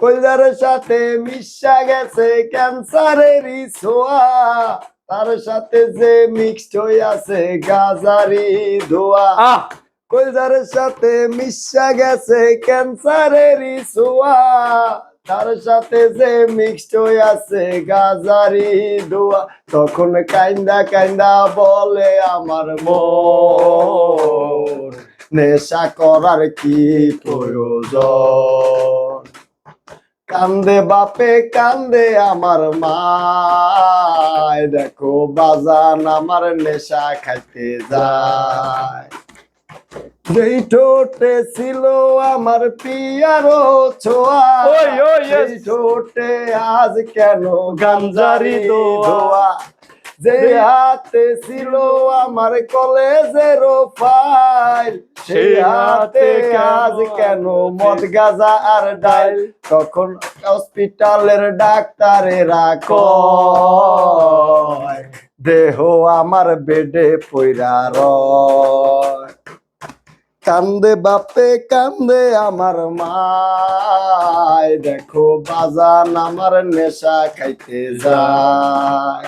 কলজার সাথে মিশা গেছে ক্যান্সারেরই ছোঁয়া, তার সাথে যে মিক্সড হয়ে আছে গাজারি ধোয়া। কলজার সাথে মিশা গেছে ক্যান্সারেরই ছোঁয়া, তার সাথে যে মিক্সড হয়ে আছে গাজারি ধোয়া। তখন কাইন্দা কাইন্দা বলে আমার মন, নেশা করার কি প্রয়োজন। কান্দে বাপে কান্দে আমার মায়, দেখো বাজান আমার নেশা খাইতে যায়। যেই ঠোঁটে ছিল আমার পিয়ারো ছোঁয়া, সেই ঠোঁটে আজ কেন গাঞ্জারি ধোয়া। যে হাতে ছিল আমার কলেজের ফাইল, সেই হাতে আজ কেন মদ গাজা আর ডাইল। তখন হসপিটালের ডাক্তারেরা কয় দেহ আমার বেডে পইরা রয়। কান্দে বাপে কান্দে আমার মায়, দেখো বাজান আমার নেশা খাইতে যায়।